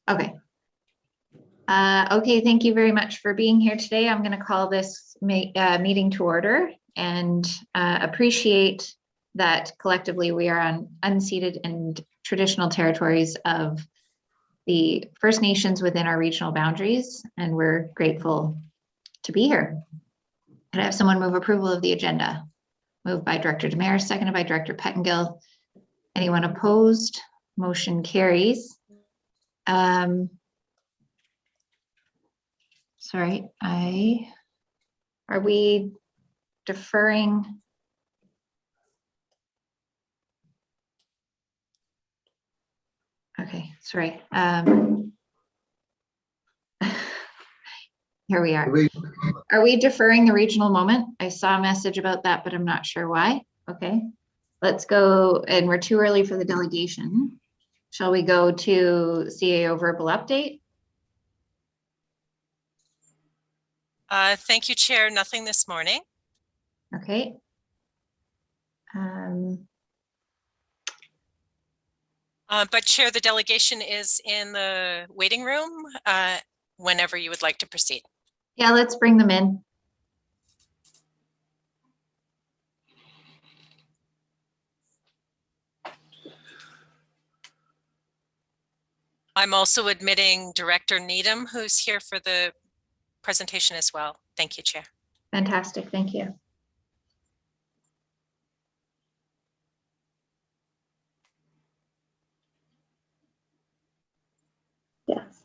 Okay. Okay, thank you very much for being here today. I'm going to call this meeting to order and appreciate that collectively we are on unceded and traditional territories of the First Nations within our regional boundaries, and we're grateful to be here. Can I have someone move approval of the agenda? Moved by Director Damaris, seconded by Director Pettengill. Anyone opposed? Motion carries. Sorry, are we deferring? Okay, sorry. Here we are. Are we deferring the regional moment? I saw a message about that, but I'm not sure why. Okay, let's go, and we're too early for the delegation. Shall we go to CAO verbal update? Thank you, Chair. Nothing this morning. Okay. But Chair, the delegation is in the waiting room whenever you would like to proceed. Yeah, let's bring them in. I'm also admitting Director Needham, who's here for the presentation as well. Thank you, Chair. Fantastic, thank you. Yes.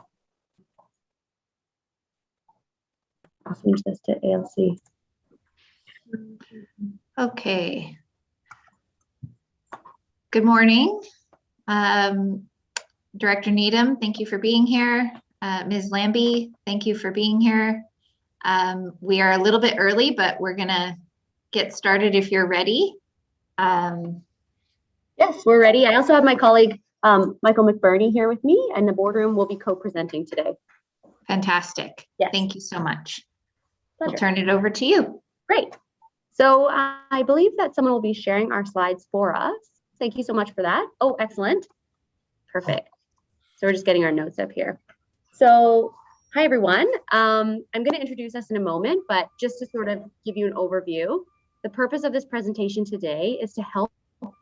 I'll change this to ALC. Okay. Good morning. Director Needham, thank you for being here. Ms. Lambie, thank you for being here. We are a little bit early, but we're gonna get started if you're ready. Yes, we're ready. I also have my colleague, Michael McBurney here with me, and the boardroom will be co-presenting today. Fantastic. Yes. Thank you so much. Pleasure. We'll turn it over to you. Great. So I believe that someone will be sharing our slides for us. Thank you so much for that. Oh, excellent. Perfect. So we're just getting our notes up here. So hi, everyone. I'm going to introduce us in a moment, but just to sort of give you an overview, the purpose of this presentation today is to help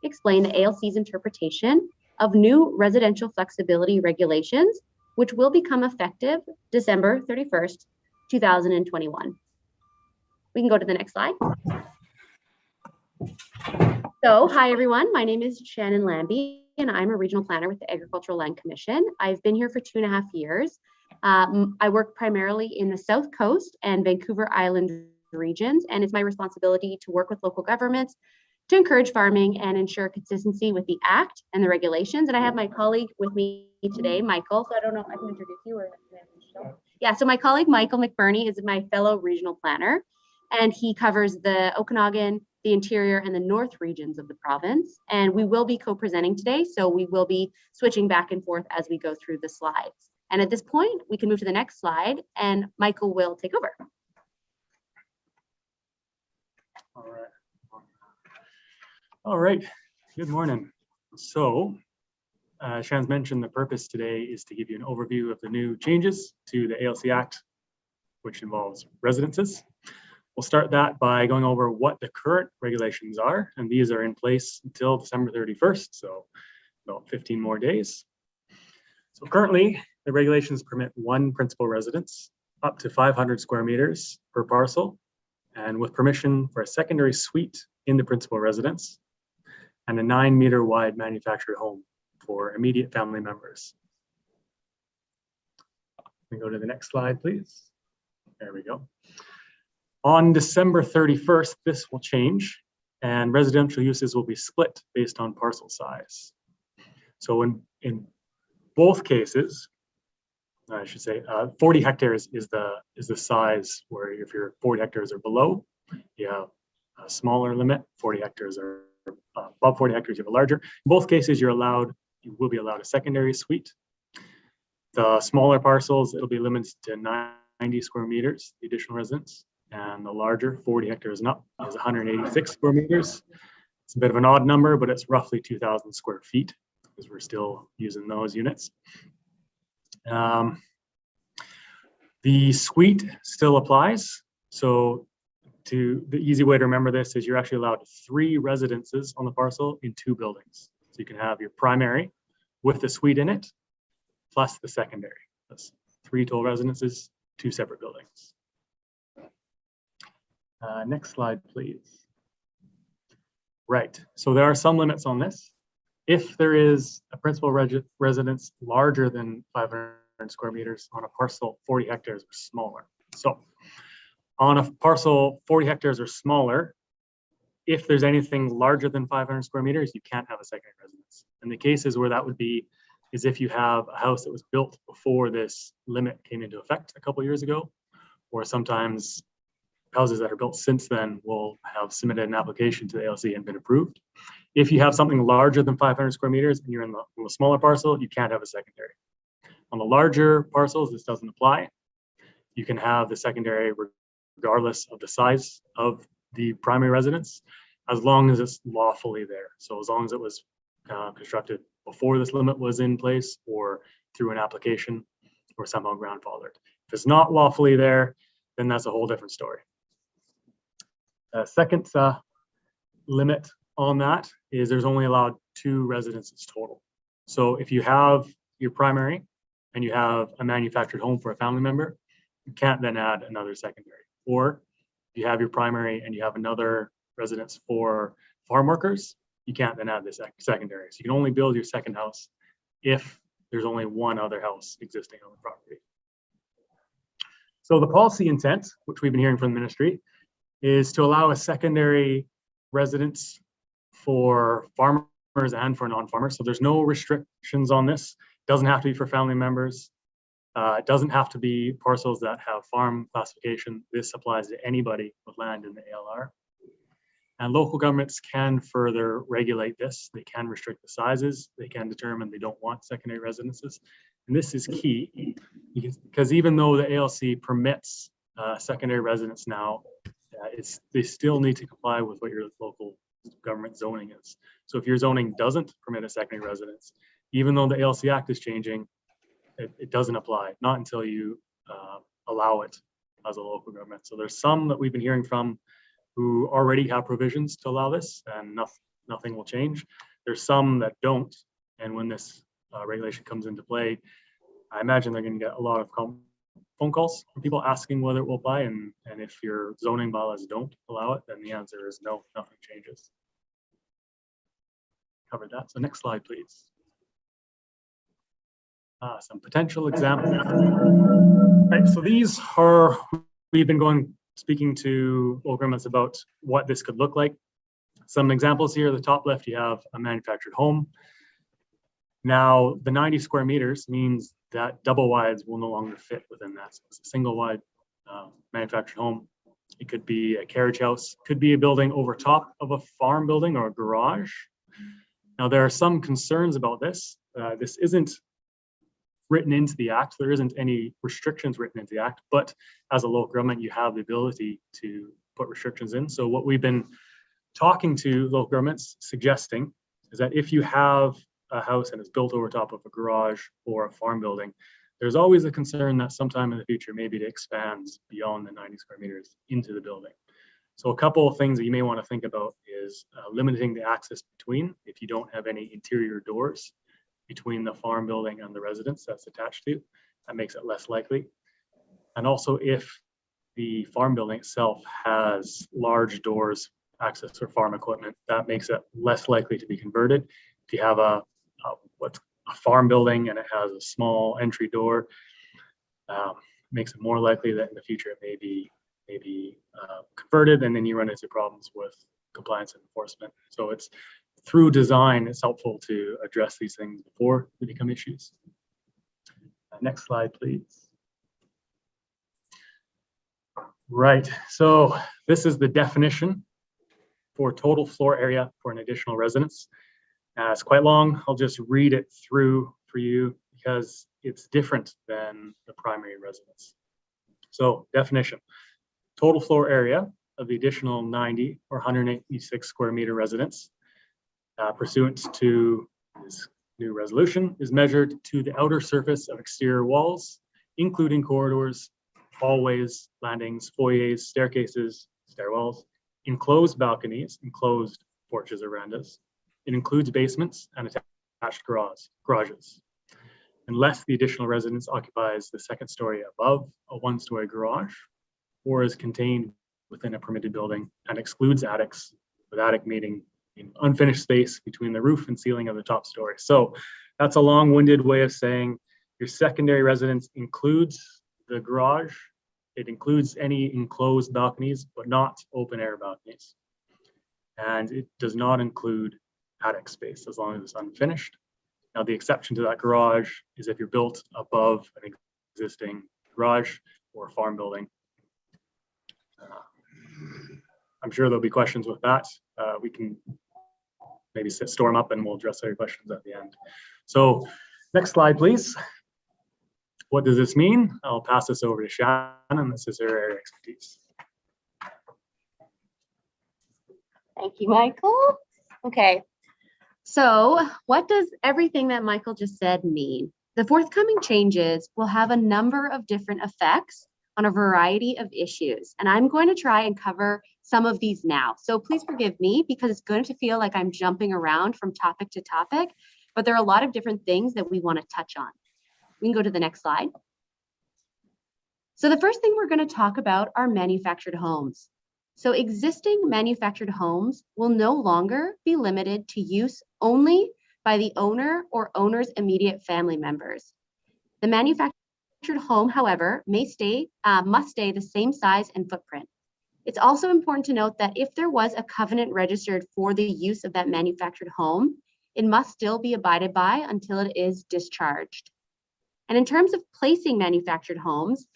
explain the ALC's interpretation of new residential flexibility regulations, which will become effective December 31st, 2021. We can go to the next slide. So, hi everyone, my name is Shannon Lambie and I'm a regional planner with the Agricultural Land Commission. I've been here for 2.5 years. I work primarily in the South Coast and Vancouver Island regions, and it's my responsibility to work with local governments to encourage farming and ensure consistency with the Act and the regulations. And I have my colleague with me today, Michael. So I don't know if I can introduce you or yeah, so my colleague Michael McBurney is my fellow regional planner, and he covers the Okanagan, the interior, and the north regions of the province. And we will be co-presenting today, so we will be switching back and forth as we go through the slides. And at this point, we can move to the next slide, and Michael will take over. All right. Good morning. So, Shannon's mentioned the purpose today is to give you an overview of the new changes to the ALC Act, which involves residences. We'll start that by going over what the current regulations are, and these are in place until December 31st, so about 15 more days. So currently, the regulations permit one principal residence up to 500 square meters per parcel, and with permission for a secondary suite in the principal residence, and a 9-meter wide manufactured home for immediate family members. We go to the next slide, please. There we go. On December 31st, this will change, and residential uses will be split based on parcel size. So in both cases, I should say 40 hectares is the size where if you're 40 hectares or below, you have a smaller limit. 40 hectares or above 40 hectares, you have a larger. In both cases, you will be allowed a secondary suite. The smaller parcels, it'll be limited to 90 square meters, the additional residence, and the larger 40 hectares and up is 186 square meters. It's a bit of an odd number, but it's roughly 2,000 square feet because we're still using those units. The suite still applies. So the easy way to remember this is you're actually allowed 3 residences on the parcel in 2 buildings. So you can have your primary with the suite in it, plus the secondary. That's 3 total residences, 2 separate buildings. Next slide, please. Right, so there are some limits on this. If there is a principal residence larger than 500 square meters on a parcel 40 hectares or smaller. So on a parcel 40 hectares or smaller, if there's anything larger than 500 square meters, you can't have a secondary residence. And the cases where that would be is if you have a house that was built before this limit came into effect a couple of years ago, or sometimes houses that are built since then will have submitted an application to the ALC and been approved. If you have something larger than 500 square meters and you're in the smaller parcel, you can't have a secondary. On the larger parcels, this doesn't apply. You can have the secondary regardless of the size of the primary residence, as long as it's lawfully there. So as long as it was constructed before this limit was in place or through an application or somehow grandfathered. If it's not lawfully there, then that's a whole different story. Second limit on that is there's only allowed 2 residences total. So if you have your primary and you have a manufactured home for a family member, you can't then add another secondary. Or if you have your primary and you have another residence for farm workers, you can't then add this secondary. So you can only build your second house if there's only one other house existing on the property. So the policy intent, which we've been hearing from the ministry, is to allow a secondary residence for farmers and for non-farmers. So there's no restrictions on this. It doesn't have to be for family members. It doesn't have to be parcels that have farm classification. This applies to anybody with land in the ALR. And local governments can further regulate this. They can restrict the sizes. They can determine they don't want secondary residences. And this is key because even though the ALC permits secondary residence now, they still need to comply with what your local government zoning is. So if your zoning doesn't permit a secondary residence, even though the ALC Act is changing, it doesn't apply, not until you allow it as a local government. So there's some that we've been hearing from who already have provisions to allow this and nothing will change. There's some that don't. And when this regulation comes into play, I imagine they're going to get a lot of phone calls from people asking whether it will apply. And if your zoning bylaws don't allow it, then the answer is no, nothing changes. Covered that. So next slide, please. Some potential examples. Right, so these are, we've been speaking to local governments about what this could look like. Some examples here, the top left, you have a manufactured home. Now, the 90 square meters means that double wides will no longer fit within that. So it's a single wide manufactured home. It could be a carriage house, could be a building over top of a farm building or a garage. Now, there are some concerns about this. This isn't written into the Act. There isn't any restrictions written into the Act, but as a local government, you have the ability to put restrictions in. So what we've been talking to local governments suggesting is that if you have a house and it's built over top of a garage or a farm building, there's always a concern that sometime in the future, maybe it expands beyond the 90 square meters into the building. So a couple of things that you may want to think about is limiting the access between, if you don't have any interior doors between the farm building and the residence that's attached to, that makes it less likely. And also if the farm building itself has large doors, access for farm equipment, that makes it less likely to be converted. If you have a farm building and it has a small entry door, makes it more likely that in the future it may be converted, and then you run into problems with compliance and enforcement. So it's through design, it's helpful to address these things before they become issues. Next slide, please. Right, so this is the definition for total floor area for an additional residence. It's quite long. I'll just read it through for you because it's different than the primary residence. So definition, total floor area of the additional 90 or 186 square meter residence pursuant to this new resolution is measured to the outer surface of exterior walls, including corridors, hallways, landings, foyers, staircases, stairwells, enclosed balconies, enclosed porches or verandas. It includes basements and attached garages, unless the additional residence occupies the second story above a one-story garage or is contained within a permitted building and excludes attics, with attic meaning in unfinished space between the roof and ceiling of the top story. So that's a long-winded way of saying your secondary residence includes the garage. It includes any enclosed balconies, but not open air balconies. And it does not include attic space as long as it's unfinished. Now, the exception to that garage is if you're built above an existing garage or a farm building. I'm sure there'll be questions with that. We can maybe store them up and we'll address all your questions at the end. So next slide, please. What does this mean? I'll pass this over to Shannon. This is her area of expertise. Thank you, Michael. Okay, so what does everything that Michael just said mean? The forthcoming changes will have a number of different effects on a variety of issues, and I'm going to try and cover some of these now. So please forgive me because it's going to feel like I'm jumping around from topic to topic, but there are a lot of different things that we want to touch on. We can go to the next slide. So the first thing we're going to talk about are manufactured homes. So existing manufactured homes will no longer be limited to use only by the owner or owner's immediate family members. The manufactured home, however, must stay the same size and footprint. It's also important to note that if there was a covenant registered for the use of that manufactured home, it must still be abided by until it is discharged. And in terms of placing manufactured homes,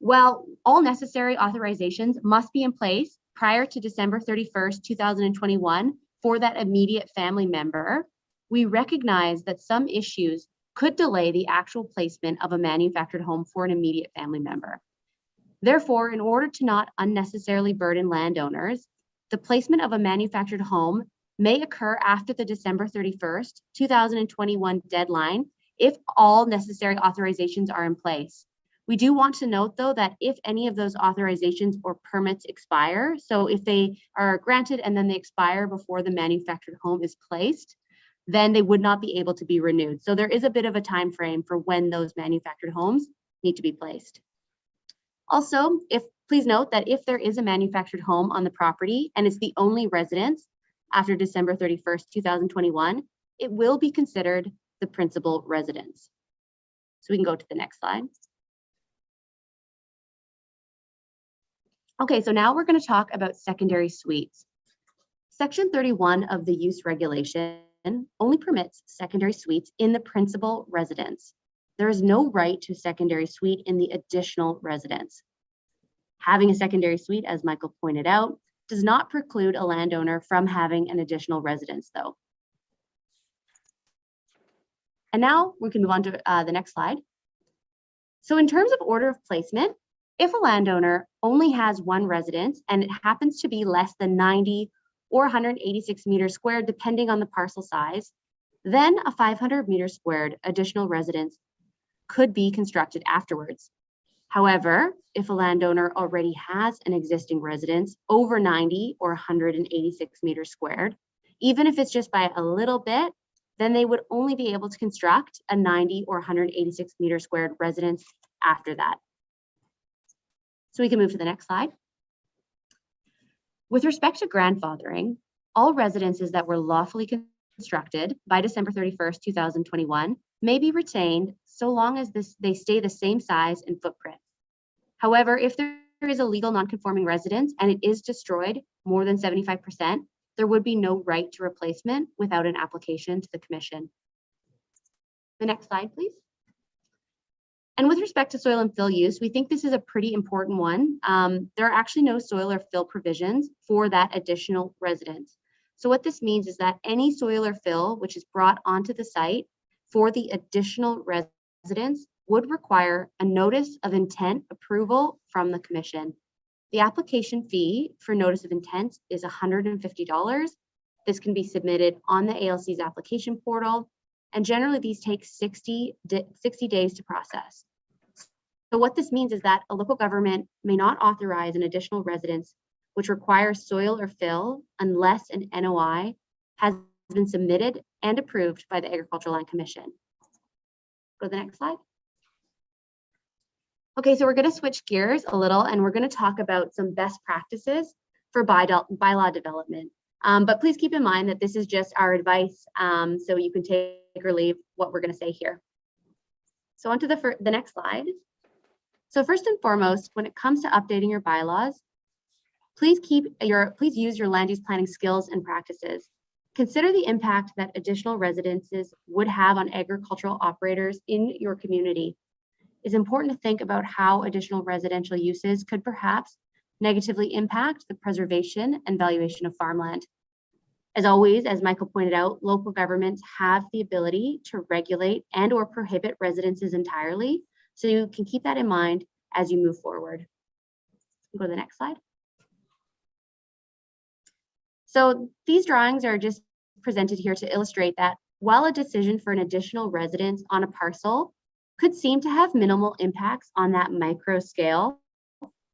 well, all necessary authorizations must be in place prior to December 31st, 2021 for that immediate family member. We recognize that some issues could delay the actual placement of a manufactured home for an immediate family member. Therefore, in order to not unnecessarily burden landowners, the placement of a manufactured home may occur after the December 31st, 2021 deadline if all necessary authorizations are in place. We do want to note, though, that if any of those authorizations or permits expire, so if they are granted and then they expire before the manufactured home is placed, then they would not be able to be renewed. So there is a bit of a time frame for when those manufactured homes need to be placed. Also, please note that if there is a manufactured home on the property and it's the only residence after December 31st, 2021, it will be considered the principal residence. So we can go to the next slide. Okay, so now we're going to talk about secondary suites. Section 31 of the use regulation only permits secondary suites in the principal residence. There is no right to a secondary suite in the additional residence. Having a secondary suite, as Michael pointed out, does not preclude a landowner from having an additional residence, though. And now we can move on to the next slide. So in terms of order of placement, if a landowner only has one residence and it happens to be less than 90 or 186 meters squared, depending on the parcel size, then a 500 meters squared additional residence could be constructed afterwards. However, if a landowner already has an existing residence over 90 or 186 meters squared, even if it's just by a little bit, then they would only be able to construct a 90 or 186 meter squared residence after that. So we can move to the next slide. With respect to grandfathering, all residences that were lawfully constructed by December 31st, 2021 may be retained so long as they stay the same size and footprint. However, if there is a legal non-conforming residence and it is destroyed more than 75%, there would be no right to replacement without an application to the commission. The next slide, please. And with respect to soil and fill use, we think this is a pretty important one. There are actually no soil or fill provisions for that additional residence. So what this means is that any soil or fill which is brought onto the site for the additional residence would require a notice of intent approval from the commission. The application fee for notice of intent is $150. This can be submitted on the ALC's application portal And generally these take 60 days to process. So what this means is that a local government may not authorize an additional residence which requires soil or fill unless an NOI has been submitted and approved by the Agricultural Land Commission. Go to the next slide. Okay, so we're going to switch gears a little and we're going to talk about some best practices for bylaw development. But please keep in mind that this is just our advice, so you can take or leave what we're going to say here. So on to the next slide. So first and foremost, when it comes to updating your bylaws, please use your land use planning skills and practices. Consider the impact that additional residences would have on agricultural operators in your community. It's important to think about how additional residential uses could perhaps negatively impact the preservation and valuation of farmland. As always, as Michael pointed out, local governments have the ability to regulate and or prohibit residences entirely. So you can keep that in mind as you move forward. Go to the next slide. So these drawings are just presented here to illustrate that while a decision for an additional residence on a parcel could seem to have minimal impacts on that micro scale,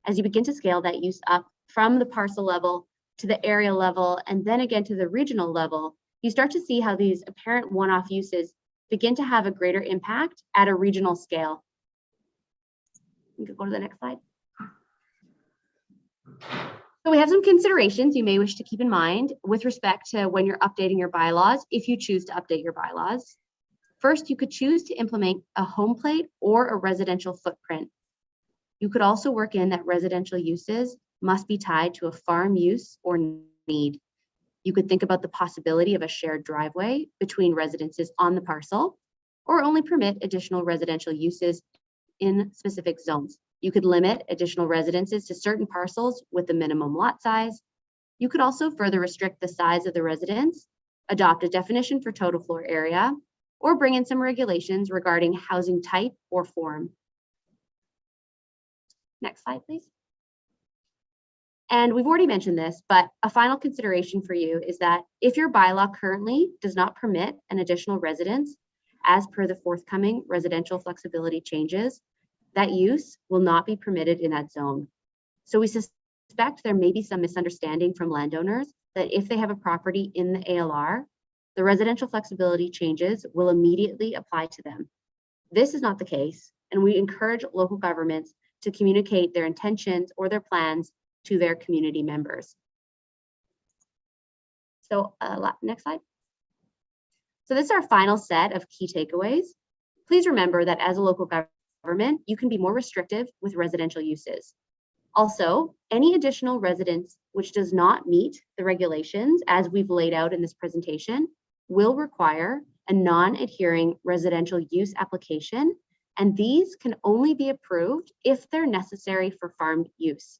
as you begin to scale that use up from the parcel level to the area level and then again to the regional level, you start to see how these apparent one-off uses begin to have a greater impact at a regional scale. You can go to the next slide. So we have some considerations you may wish to keep in mind with respect to when you're updating your bylaws, if you choose to update your bylaws. First, you could choose to implement a home plate or a residential footprint. You could also work in that residential uses must be tied to a farm use or need. You could think about the possibility of a shared driveway between residences on the parcel, or only permit additional residential uses in specific zones. You could limit additional residences to certain parcels with the minimum lot size. You could also further restrict the size of the residence, adopt a definition for total floor area, or bring in some regulations regarding housing type or form. Next slide, please. And we've already mentioned this, but a final consideration for you is that if your bylaw currently does not permit an additional residence, as per the forthcoming residential flexibility changes, that use will not be permitted in that zone. So we suspect there may be some misunderstanding from landowners that if they have a property in the ALR, the residential flexibility changes will immediately apply to them. This is not the case, and we encourage local governments to communicate their intentions or their plans to their community members. So next slide. So this is our final set of key takeaways. Please remember that as a local government, you can be more restrictive with residential uses. Also, any additional residence which does not meet the regulations as we've laid out in this presentation will require a non-adhering residential use application, and these can only be approved if they're necessary for farm use.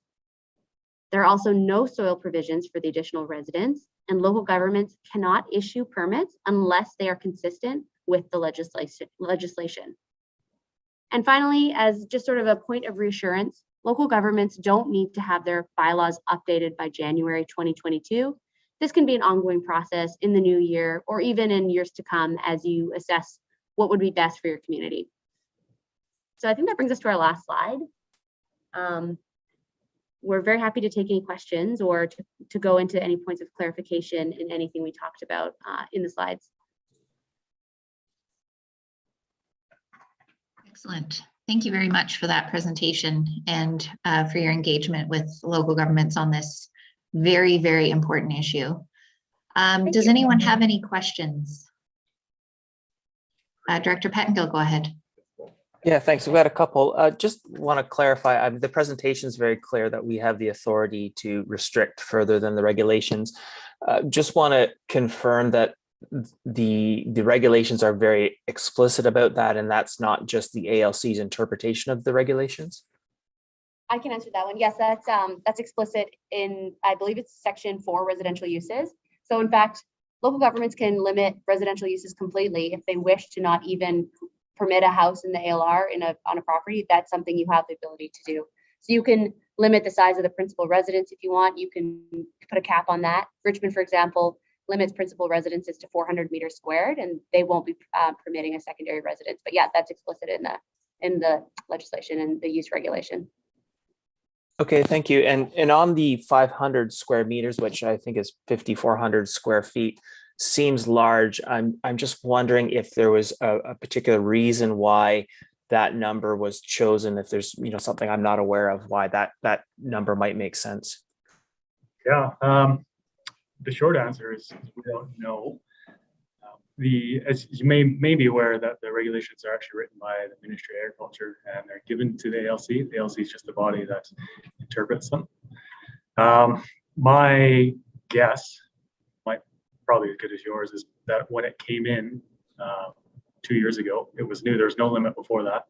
There are also no soil provisions for the additional residence, and local governments cannot issue permits unless they are consistent with the legislation. And finally, as just sort of a point of reassurance, local governments don't need to have their bylaws updated by January 2022. This can be an ongoing process in the new year or even in years to come as you assess what would be best for your community. So I think that brings us to our last slide. We're very happy to take any questions or to go into any points of clarification in anything we talked about in the slides. Excellent. Thank you very much for that presentation and for your engagement with local governments on this very, very important issue. Does anyone have any questions? Director Pettengill, go ahead. Yeah, thanks. We've got a couple. Just want to clarify, the presentation is very clear that we have the authority to restrict further than the regulations. Just want to confirm that the regulations are very explicit about that, and that's not just the ALC's interpretation of the regulations? I can answer that one. Yes, that's explicit in, I believe it's section 4, residential uses. So in fact, local governments can limit residential uses completely if they wish to not even permit a house in the ALR on a property. That's something you have the ability to do. So you can limit the size of the principal residence if you want. You can put a cap on that. Richmond, for example, limits principal residences to 400 meters squared, and they won't be permitting a secondary residence. But yeah, that's explicit in the legislation and the use regulation. Okay, thank you. And on the 500 square meters, which I think is 5,400 square feet, seems large. I'm just wondering if there was a particular reason why that number was chosen. If there's something I'm not aware of, why that number might make sense. Yeah, the short answer is we don't know. As you may be aware that the regulations are actually written by the Ministry of Agriculture and they're given to the ALC. The ALC is just the body that interprets them. My guess, probably as good as yours, is that when it came in 2 years ago, it was new. There was no limit before that.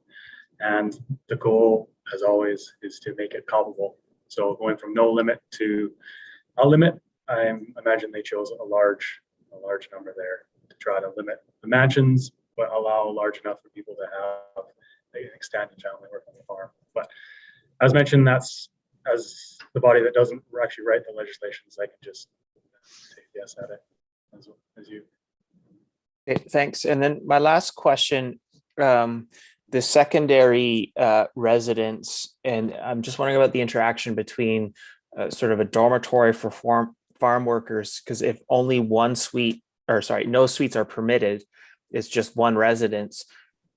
And the goal, as always, is to make it palpable. So going from no limit to a limit, I imagine they chose a large number there to try to limit the mansions, but allow large enough for people to have an extended family work on the farm. But as mentioned, that's as the body that doesn't actually write the legislations, I can just take a guess at it as you. Okay, thanks. And then my last question, the secondary residence, and I'm just wondering about the interaction between sort of a dormitory for farm workers, because if only no suites are permitted, it's just one residence.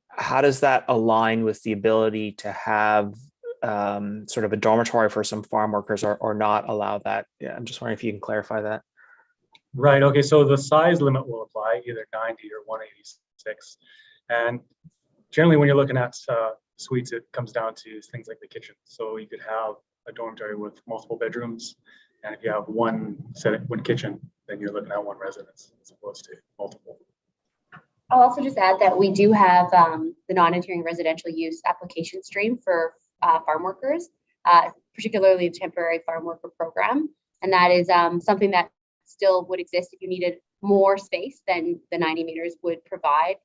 How does that align with the ability to have sort of a dormitory for some farm workers or not allow that? Yeah, I'm just wondering if you can clarify that. Right. Okay. So the size limit will apply, either 90 or 186. And generally, when you're looking at suites, it comes down to things like the kitchen. So you could have a dormitory with multiple bedrooms, and if you have one kitchen, then you're looking at one residence as opposed to multiple. I'll also just add that we do have the non-adhering residential use application stream for farm workers, particularly the temporary farm worker program. And that is something that still would exist if you needed more space than the 90 meters would provide.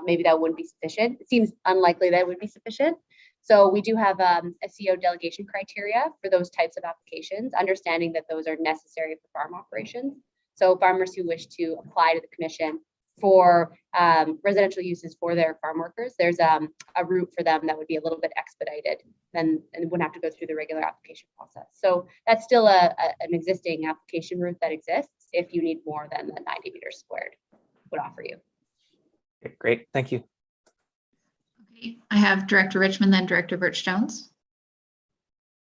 Maybe that wouldn't be sufficient. It seems unlikely that would be sufficient. So we do have a CO delegation criteria for those types of applications, understanding that those are necessary for farm operations. So farmers who wish to apply to the commission for residential uses for their farm workers, there's a route for them that would be a little bit expedited and wouldn't have to go through the regular application process. So that's still an existing application route that exists if you need more than the 90 meters squared would offer you. Okay, great, thank you. Okay, I have Director Richmond, then Director Birch Jones.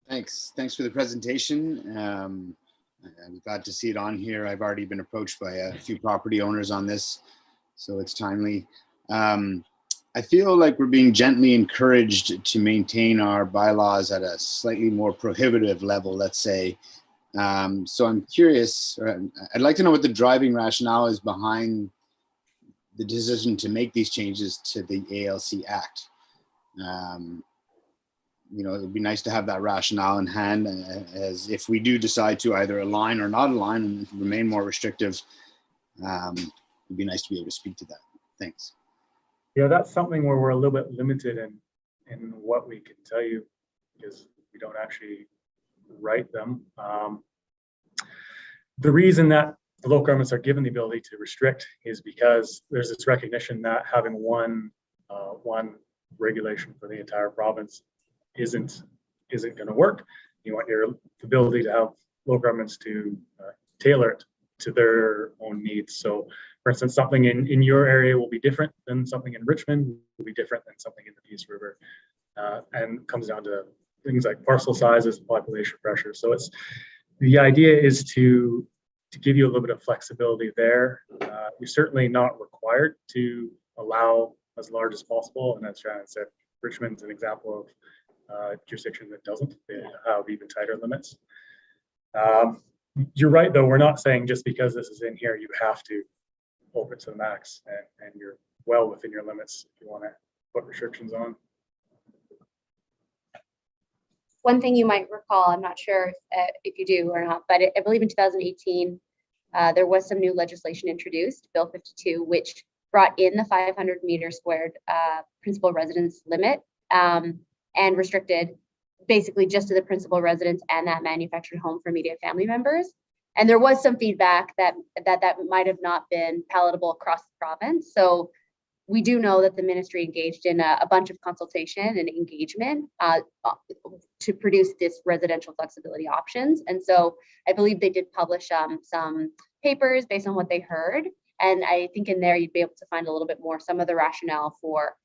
Thanks for the presentation. I'm glad to see it on here. I've already been approached by a few property owners on this, so it's timely. I feel like we're being gently encouraged to maintain our bylaws at a slightly more prohibitive level, let's say. So I'm curious, I'd like to know what the driving rationale is behind the decision to make these changes to the ALC Act. It would be nice to have that rationale in hand, as if we do decide to either align or not align and remain more restrictive, it'd be nice to be able to speak to that. Thanks. Yeah, that's something where we're a little bit limited in what we can tell you because we don't actually write them. The reason that the local governments are given the ability to restrict is because there's this recognition that having one regulation for the entire province isn't going to work. You want your ability to have local governments to tailor it to their own needs. So, for instance, something in your area will be different than something in Richmond, will be different than something in the Peace River, and comes down to things like parcel sizes, population pressure. So the idea is to give you a little bit of flexibility there. You're certainly not required to allow as large as possible, and as Shannon said, Richmond's an example of jurisdiction that doesn't. They have even tighter limits. You're right, though. We're not saying just because this is in here, you have to open to the max, and you're well within your limits if you want to put restrictions on. One thing you might recall, I'm not sure if you do or not, but I believe in 2018, there was some new legislation introduced, Bill 52, which brought in the 500 meter squared principal residence limit and restricted basically just to the principal residence and that manufactured home for immediate family members. And there was some feedback that might have not been palatable across the province. So we do know that the ministry engaged in a bunch of consultation and engagement to produce this residential flexibility options. And so I believe they did publish some papers based on what they heard. And I think in there, you'd be able to find a little bit more, some of the rationale for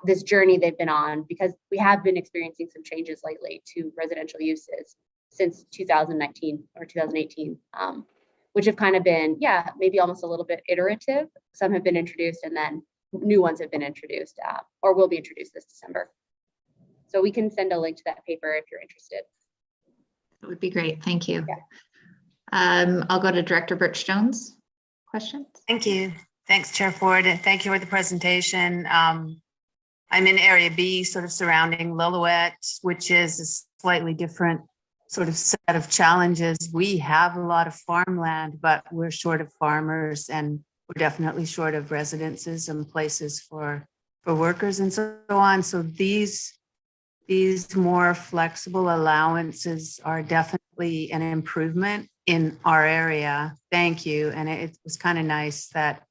this journey they've been on, because we have been experiencing some changes lately to residential uses since 2019 or 2018, which have kind of been, maybe almost a little bit iterative. Some have been introduced and then new ones have been introduced or will be introduced this December. So we can send a link to that paper if you're interested. It would be great. Thank you. Yeah. I'll go to Director Birch Jones. Questions? Thank you. Thanks, Chair Ford, and thank you for the presentation. I'm in Area B, sort of surrounding Lillooet, which is a slightly different sort of set of challenges. We have a lot of farmland, but we're short of farmers, and we're definitely short of residences and places for workers and so on. So these more flexible allowances are definitely an improvement in our area. Thank you. And it was kind of nice that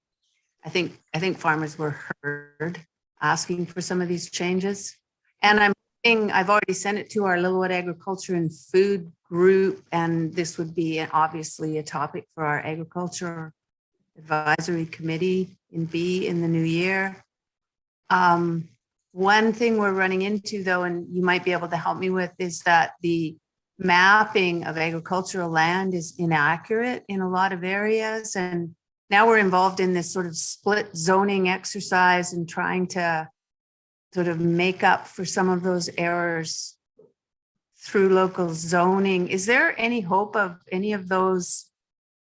I think farmers were heard asking for some of these changes. And I've already sent it to our Lillooet Agriculture and Food group, and this would be obviously a topic for our Agriculture Advisory Committee in B in the new year. One thing we're running into, though, and you might be able to help me with, is that the mapping of agricultural land is inaccurate in a lot of areas. And now we're involved in this sort of split zoning exercise and trying to sort of make up for some of those errors through local zoning. Is there any hope of any of those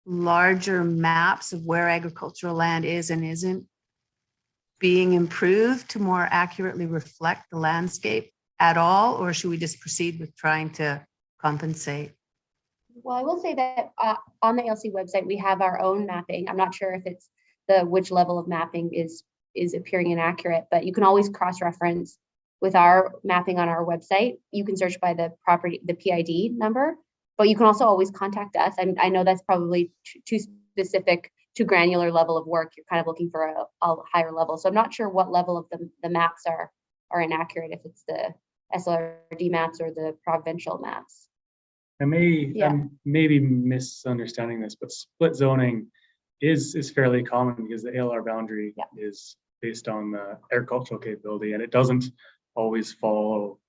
larger maps of where agricultural land is and isn't being improved to more accurately reflect the landscape at all? Or should we just proceed with trying to compensate? Well, I will say that on the ALC website, we have our own mapping. I'm not sure if it's which level of mapping is appearing inaccurate, but you can always cross-reference with our mapping on our website. You can search by the PID number, but you can also always contact us. I know that's probably too specific, too granular level of work. You're kind of looking for a higher level. So I'm not sure what level of the maps are inaccurate, if it's the SLRD maps or the provincial maps. I may be misunderstanding this, but split zoning is fairly common because the ALR boundary is based on the agricultural capability, and it doesn't always follow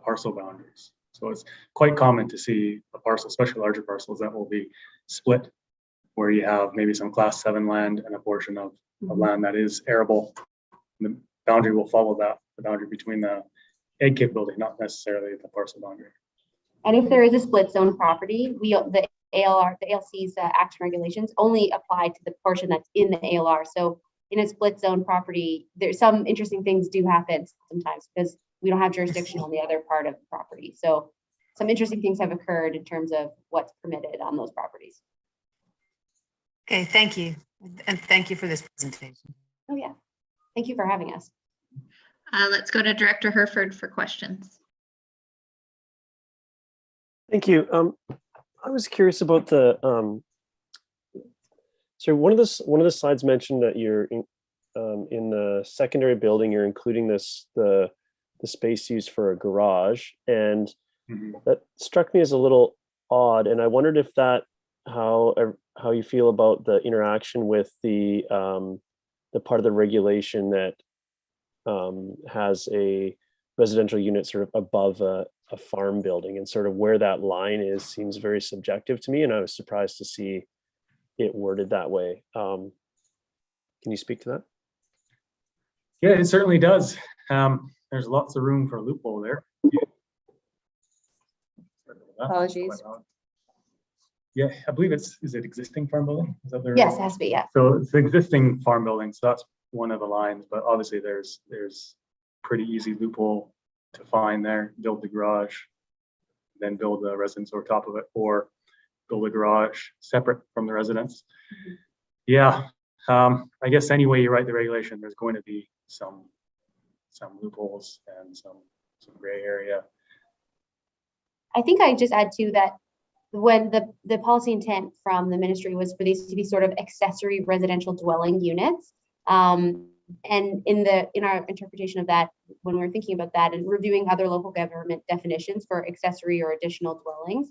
parcel boundaries. So it's quite common to see a parcel, especially larger parcels, that will be split, where you have maybe some class 7 land and a portion of land that is arable. And the boundary will follow the boundary between the ag capability, not necessarily the parcel boundary. And if there is a split zone property, the ALC's acts and regulations only apply to the portion that's in the ALR. So in a split zone property, there's some interesting things do happen sometimes because we don't have jurisdiction on the other part of the property. So some interesting things have occurred in terms of what's permitted on those properties. Okay, thank you. And thank you for this presentation. Oh yeah, thank you for having us. Let's go to Director Herford for questions. Thank you. I was curious about the so one of the slides mentioned that you're in the secondary building, you're including the space used for a garage, and that struck me as a little odd. And I wondered if that how you feel about the interaction with the part of the regulation that has a residential unit sort of above a farm building, and sort of where that line is seems very subjective to me, and I was surprised to see it worded that way. Can you speak to that? Yeah, it certainly does. There's lots of room for a loophole there. Apologies. Yeah, I believe is it existing farm building? Is that Yes, it has to be, yeah. So it's an existing farm building, so that's one of the lines, but obviously there's pretty easy loophole to find there. Build the garage, then build the residence over top of it, or build a garage separate from the residence. Yeah, I guess any way you write the regulation, there's going to be some loopholes and some gray area. I think I just add to that when the policy intent from the ministry was for these to be sort of accessory residential dwelling units. And in our interpretation of that, when we were thinking about that and reviewing other local government definitions for accessory or additional dwellings,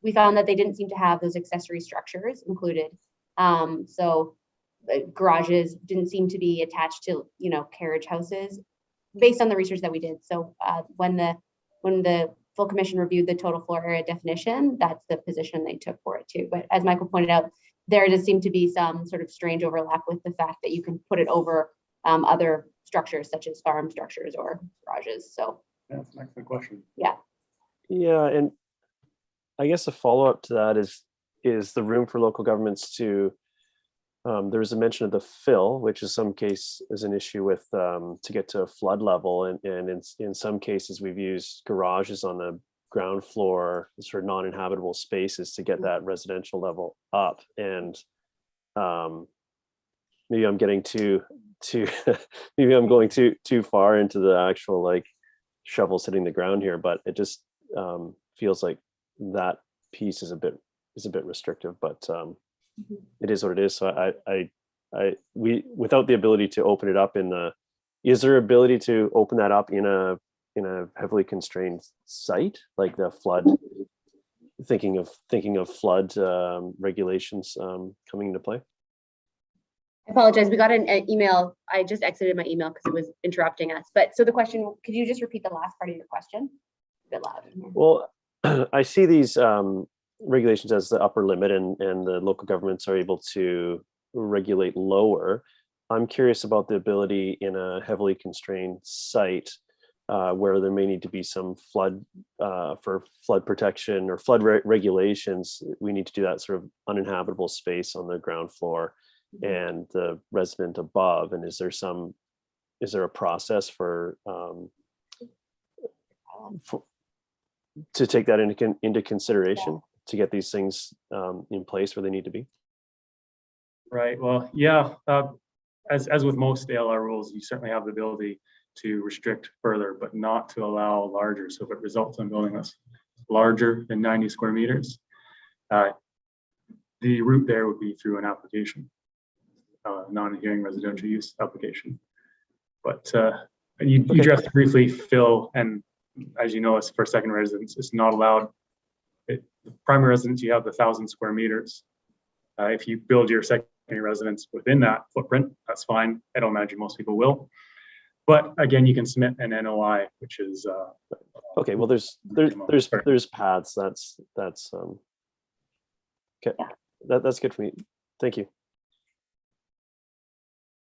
we found that they didn't seem to have those accessory structures included. So garages didn't seem to be attached to, carriage houses based on the research that we did. So when the full commission reviewed the total floor area definition, that's the position they took for it too. But as Michael pointed out, there does seem to be some sort of strange overlap with the fact that you can put it over other structures such as farm structures or garages. So that's an excellent question. Yeah, and I guess a follow-up to that is the room for local governments to, there was a mention of the fill, which in some case is an issue with to get to a flood level. And in some cases, we've used garages on the ground floor, sort of non-inhabitable spaces to get that residential level up. And maybe I'm getting maybe I'm going too far into the actual like shovels hitting the ground here, but it just feels like that piece is a bit restrictive, but it is what it is. So we without the ability to open it up is there ability to open that up in a heavily constrained site like the flood? Thinking of flood regulations coming into play. I apologize. We got an email. I just exited my email because it was interrupting us. But so the question, could you just repeat the last part of your question? A bit loud. Well, I see these regulations as the upper limit, and the local governments are able to regulate lower. I'm curious about the ability in a heavily constrained site where there may need to be some flood for flood protection or flood regulations. We need to do that sort of uninhabitable space on the ground floor and the resident above. And is there a process for to take that into consideration to get these things in place where they need to be? Right. Well, yeah. As with most ALR rules, you certainly have the ability to restrict further, but not to allow larger. So if it results in a building that's larger than 90 square meters, the route there would be through an application, non-adhering residential use application. But you addressed briefly, Phil, and as you know, as for second residence, it's not allowed. The primary residence, you have the 1,000 square meters. If you build your secondary residence within that footprint, that's fine. I don't imagine most people will. But again, you can submit an NOI, which is okay. Well, there's paths. That's okay. That's good for me. Thank you.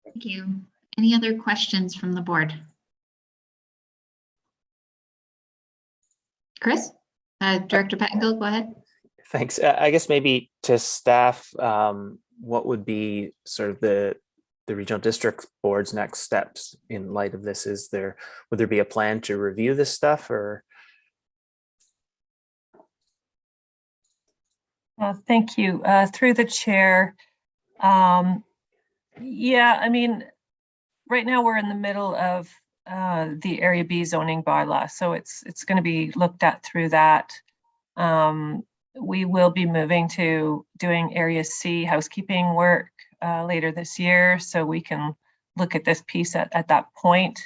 Thank you. Any other questions from the board? Chris, Director Pettingill, go ahead. Thanks. I guess maybe to staff, what would be sort of the regional district board's next steps in light of this? Would there be a plan to review this stuff, or? Thank you. Through the chair. Yeah, I mean, right now we're in the middle of the Area B zoning bylaw, so it's going to be looked at through that. We will be moving to doing Area C housekeeping work later this year, so we can look at this piece at that point.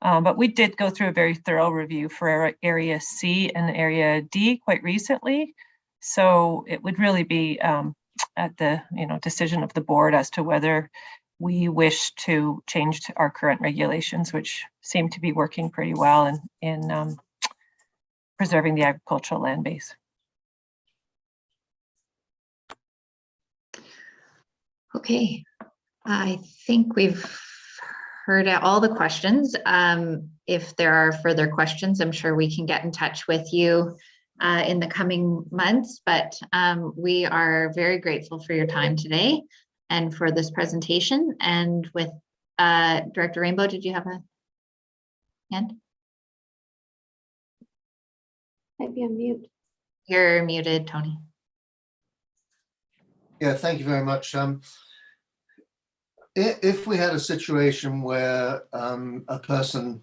But we did go through a very thorough review for Area C and Area D quite recently. So it would really be at the decision of the board as to whether we wish to change to our current regulations, which seem to be working pretty well in preserving the agricultural land base. Okay, I think we've heard all the questions. If there are further questions, I'm sure we can get in touch with you in the coming months, but we are very grateful for your time today and for this presentation. And with Director Rainbow, did you have a hand? Might be on mute. You're muted, Tony. Yeah, thank you very much. If we had a situation where a person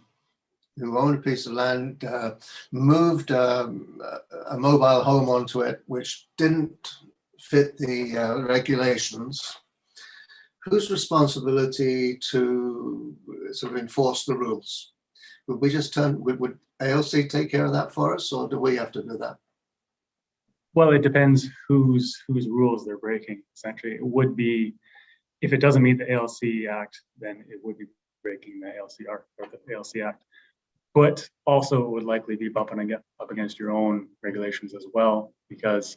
who owned a piece of land, moved a mobile home onto it, which didn't fit the regulations. Whose responsibility to sort of enforce the rules? Would we just would ALC take care of that for us, or do we have to do that? Well, it depends whose rules they're breaking. Essentially, it would be, if it doesn't meet the ALC Act, then it would be breaking the ALCR or the ALC Act. But also it would likely be bumping up against your own regulations as well, because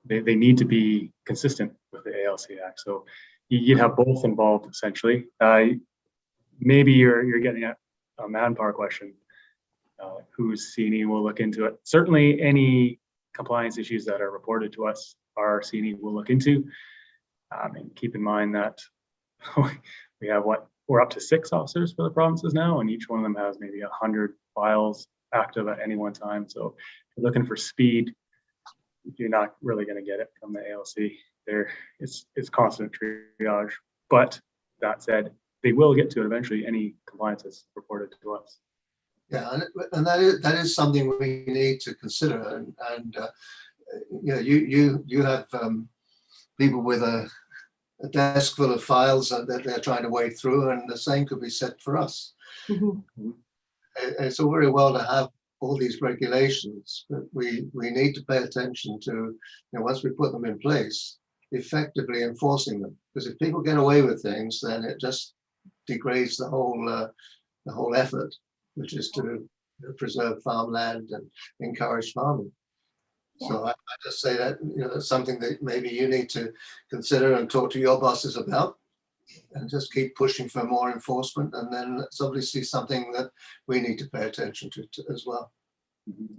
they need to be consistent with the ALC Act. So you'd have both involved essentially. Maybe you're getting at a manpower question. Whose C&E will look into it. Certainly any compliance issues that are reported to us, our C&E will look into. And keep in mind that we have we're up to 6 officers for the provinces now, and each one of them has maybe 100 files active at any one time. So if you're looking for speed, you're not really going to get it from the ALC. It's constant triage. But that said, they will get to it eventually. Any compliance is reported to us. Yeah, and that is something we need to consider. And you know, you have people with a desk full of files that they're trying to wade through, and the same could be said for us. Mm-hmm. It's all very well to have all these regulations, but we need to pay attention to, you know, once we put them in place, effectively enforcing them. Because if people get away with things, then it just degrades the whole effort, which is to preserve farmland and encourage farming. Yeah. So I just say that, you know, that's something that maybe you need to consider and talk to your bosses about, and just keep pushing for more enforcement. And then it's obviously something that we need to pay attention to as well.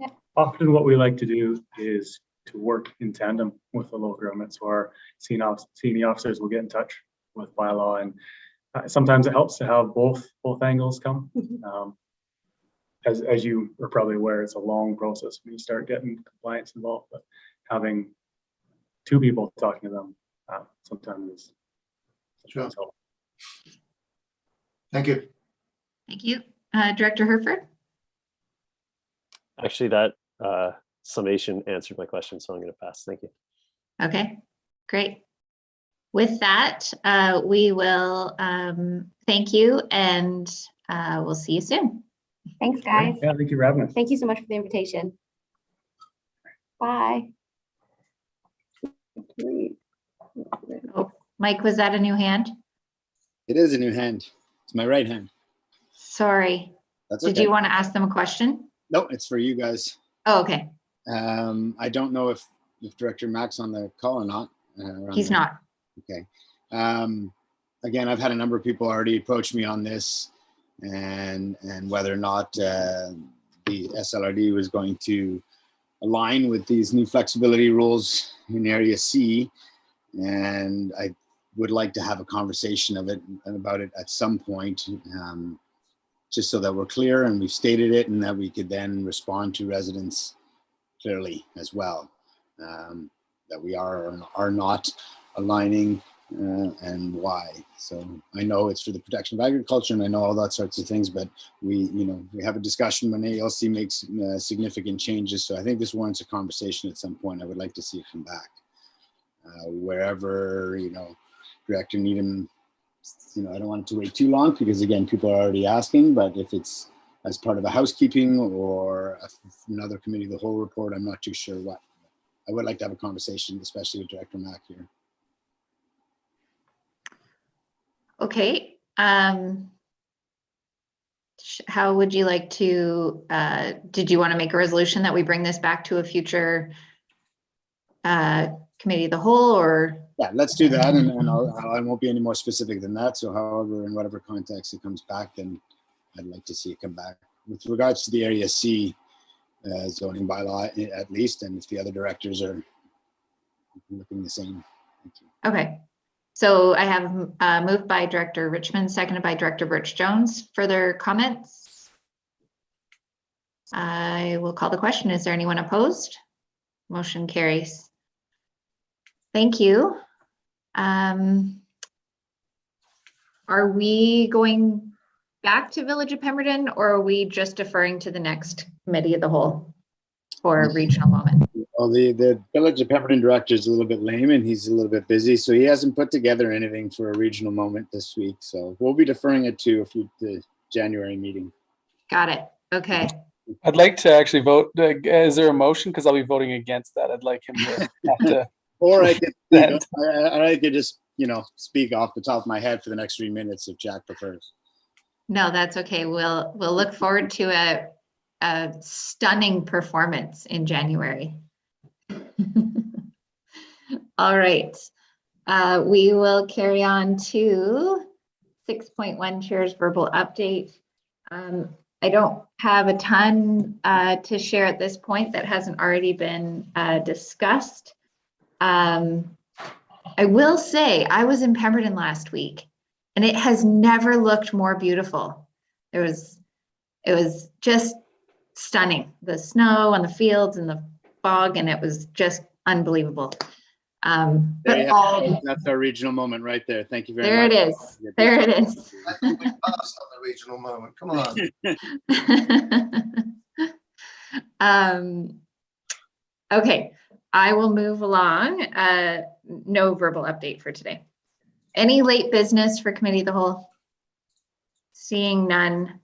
Yeah. Often what we like to do is to work in tandem with the local government. So our senior officers will get in touch with bylaw, and sometimes it helps to have both angles come. As you are probably aware, it's a long process when you start getting compliance involved, but having 2 people talking to them sometimes is helpful. Thank you. Thank you. Director Herford? Actually, that summation answered my question, so I'm going to pass. Thank you. Okay, great. With that, we will thank you, and we'll see you soon. Thanks, guys. Yeah, thank you for having us. Thank you so much for the invitation. Bye. Oh, Mike, was that a new hand? It is a new hand. It's my right hand. Sorry. That's okay. Did you want to ask them a question? No, it's for you guys. Oh, okay. I don't know if Director Mack's on the call or not. He's not. Okay. Again, I've had a number of people already approach me on this, and whether or not the SLRD was going to align with these new flexibility rules in Area C. And I would like to have a conversation about it at some point, just so that we're clear and we've stated it, and that we could then respond to residents clearly as well, that we are or are not aligning, and why. So I know it's for the protection of agriculture, and I know all that sorts of things, but we have a discussion when ALC makes significant changes. So I think this warrants a conversation at some point. I would like to see it come back. Wherever, Director Needham, I don't want it to wait too long, because again, people are already asking, but if it's as part of a housekeeping or another committee of the whole report, I'm not too sure what. I would like to have a conversation, especially with Director Mack here. Okay. How would you like to, did you want to make a resolution that we bring this back to a future committee of the whole, or? Yeah, let's do that, and I won't be any more specific than that. So however, in whatever context it comes back, then I'd like to see it come back. With regards to the Area C zoning bylaw, at least, and if the other directors are looking the same. Thank you. Okay. So I have moved by Director Richmond, seconded by Director Birch Jones. Further comments? I will call the question. Is there anyone opposed? Motion carries. Thank you. Are we going, back to Village of Pemberton, or are we just deferring to the next committee of the whole for a regional moment? Well, the Village of Pemberton director is a little bit lame and he's a little bit busy, so he hasn't put together anything for a regional moment this week. So we'll be deferring it to the January meeting. Got it. Okay. I'd like to actually vote. Is there a motion? Because I'll be voting against that. I'd like him to have to. Or I could just, speak off the top of my head for the next 3 minutes if Jack prefers. No, that's okay. We'll look forward to a stunning performance in January. All right. We will carry on to 6.1 Chair's verbal update. I don't have a ton to share at this point that hasn't already been discussed. I will say I was in Pemberton last week and it has never looked more beautiful. It was just stunning. The snow on the fields and the fog, and it was just unbelievable. That's our regional moment right there. Thank you very there much. It is. There it is. I think we passed on the regional moment. Come on. Okay, I will move along. No verbal update for today. Any late business for committee of the whole? Seeing none.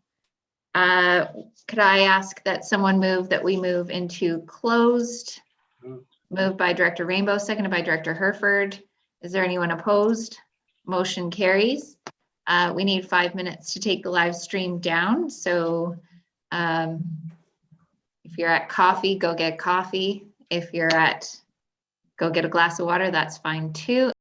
Could I ask that someone move that we move into closed? Moved by Director Rainbow, seconded by Director Herford. Is there anyone opposed? Motion carries. We need 5 minutes to take the live stream down. So if you're at coffee, go get coffee. If you're at go get a glass of water, that's fine too.